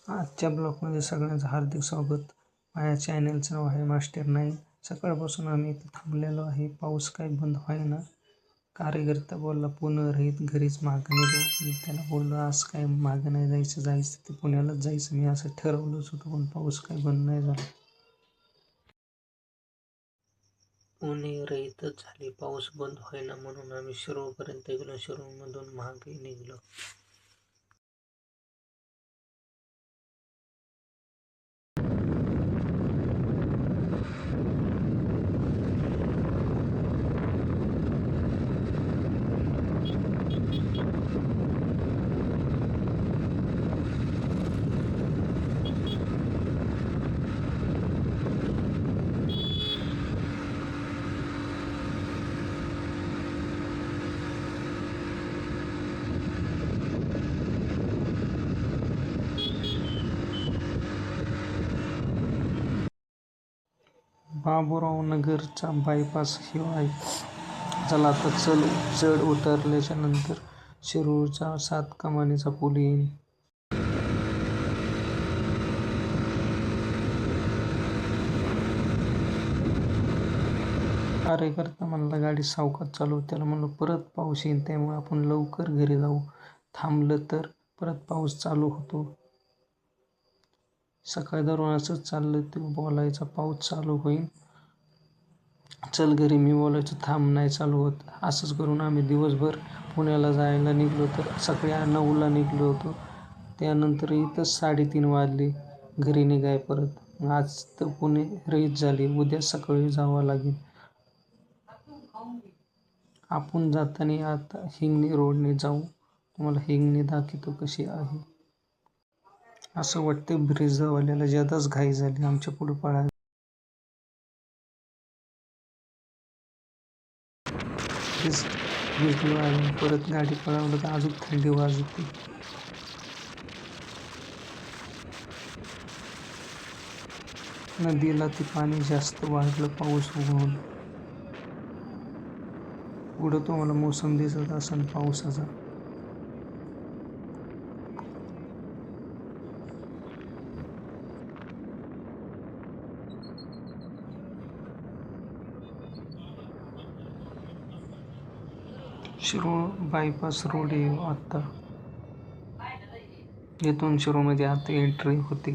आजच्या ब्लॉगमध्ये सगळ्यांचं हार्दिक स्वागत. माझ्या चॅनलचं नाव आहे मास्टर 9. सकाळपासून आम्ही इथे थांबलेलो आहे. पाऊस काही बंद व्हायना. कार्यकर्ता बोलला पुणे रहित घरीच मागं निघू. मी त्याला बोललो आज काय मागं नाही जायचं ते पुण्यालाच जायचं. मी असं ठरवलंच होतं, पण पाऊस काही बंद नाही झाला. पुणे रहितच झाली, पाऊस बंद व्हायना म्हणून आम्ही शिरूरपर्यंत गेलो. शिरूरमधून मागे निघलो. बाबूराव नगरचा बायपास हे आहे. चला आता चढ उतरल्याच्या नंतर शिरूरचा 7 कमानीचा पूल येईल. कार्यकर्ता म्हणला गाडी सावकाश चालव. त्याला म्हणलं परत पाऊस येईल, त्यामुळे आपण लवकर घरी जाऊ. थांबलं तर परत पाऊस चालू होतो. सकाळी दररोज असंच चाललं, ते बोलायचा पाऊस चालू होईल, चल घरी. मी बोलायचो थांब, नाही चालू होत. असंच करून आम्ही दिवसभर पुण्याला जायला निघलो. तर सकाळी 9ला निघलो होतो. त्यानंतर इथंच 3:30 वाजले घरी निघाय परत. आज तर पुणे रहित झाली, उद्या सकाळी जावं लागेल. आपण जाताना आता हिंगणी रोडने जाऊ. तुम्हाला हिंगणी दाखवतो कशी आहे. असं वाटतं ब्रिजवाल्याला ज्यादाच घाई झाली, आमच्या पुढे पळायला. भिजलो आणि परत गाडी पळवलं तर अजून थंडी वाजते. नदीला ते पाणी जास्त वाढलं पाऊस होऊन. पुढं तुम्हाला मोसम दिसत असेल पावसाचा. शिरूर बायपास रोड येऊ आता. येथून शिरूरमध्ये आता एंट्री होते.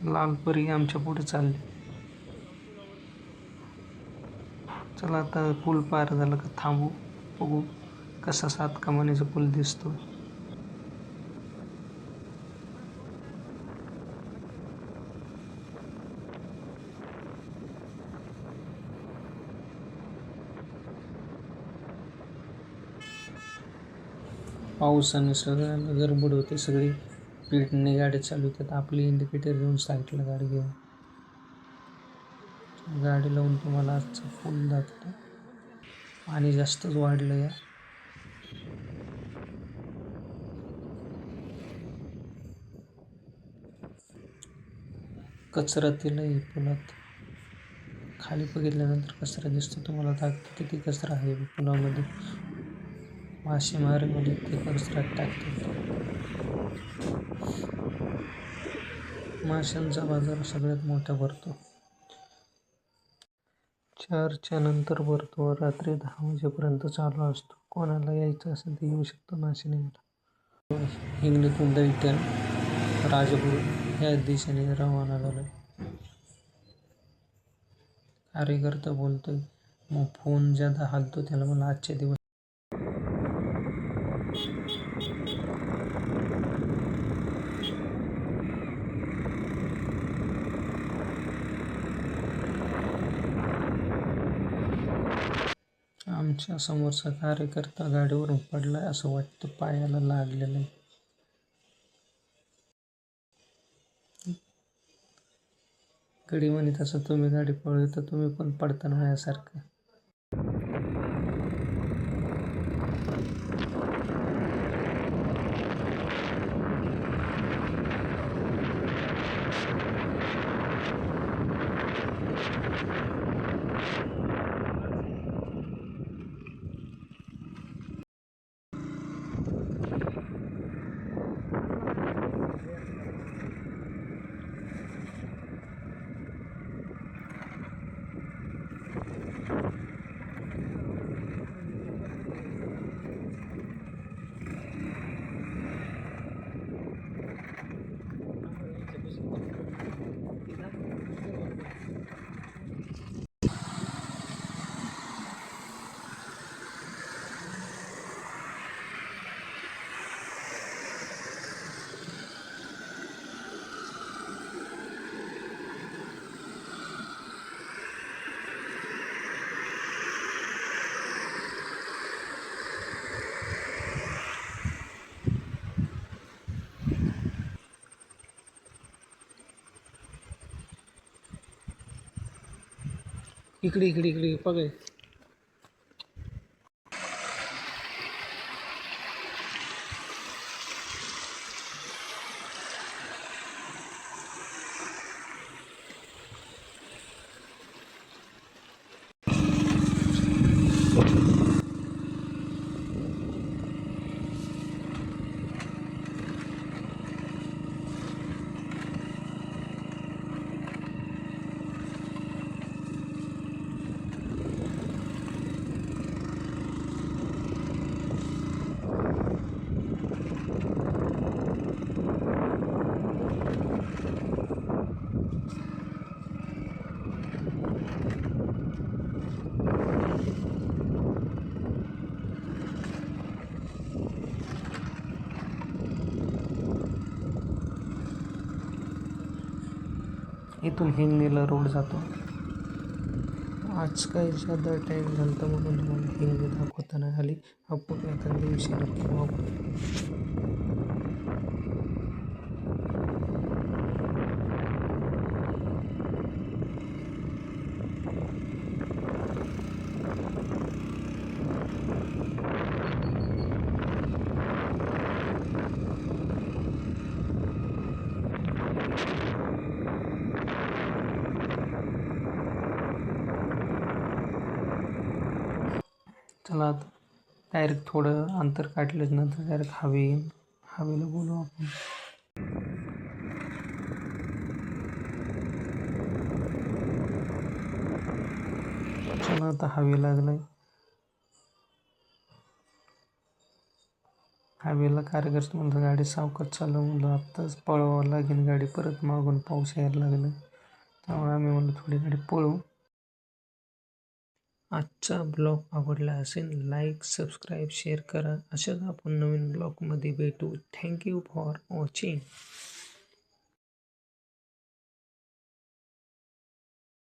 लालपरी आमच्या पुढे चालली. चला आता पूल पार झाला का थांबू, बघू कसा 7 कमानीचा पूल दिसतो. पावसाने सगळ्यांना गडबड होते. सगळी स्पीडने गाडी चालवतात. आपली इंडिकेटर घेऊन साईडला गाडी घेऊन गाडी लावून तुम्हाला आजचा पूल दाखवतो. पाणी जास्तच वाढलं या. कचरा दिलाय पुलात. खाली बघितल्यानंतर कचरा दिसतो. तुम्हाला दाखवतो किती कचरा आहे पुलामध्ये. मासेमारीमध्ये ते कचऱ्यात टाकतात. माशांचा बाजार सगळ्यात मोठा भरतो. 4च्या नंतर भरतो. रात्री 10 वाजेपर्यंत चालू असतो. कोणाला यायचं असेल तर येऊ शकतो मासे न्यायला. हिंगणीतून दैठण, राजापूर या दिशेने रवाना झालं. कार्यकर्ता बोलतोय, मग फोन ज्यादा हालतो त्याला मला आजच्या दिवस. आमच्या समोरचा कार्यकर्ता गाडीवरून पडलाय असं वाटतं, पायाला लागलेलं आहे. गडी म्हणे तसं तुम्ही गाडी पळवली तर तुम्ही पण पडताना माझ्यासारखं. इकडे इकडे इकडे बघाय. इथून हिंगणीला रोड जातो. आज काही जादा टाईम झाला तर म्हणून तुम्हाला हिंगणी दाखवता नाही आली. आपण एखाद्या दिवशी नक्की बघू. चला आता डायरेक्ट थोडं अंतर काढलं नंतर डायरेक्ट हवेला बोलू आपण. चला आता हवे लागलाय. हवेला कार्यकर्ते म्हणतात गाडी सावकाश चालव, म्हणलं आत्ताच पळवावं लागेल गाडी, परत मागून पाऊस यायला लागला त्यामुळे आम्ही म्हणलं थोडी गाडी पळवू. आजचा ब्लॉग आवडला असेल लाईक सबस्क्राईब शेअर करा. अशाच आपण नवीन ब्लॉगमध्ये भेटू. Thank you for watching.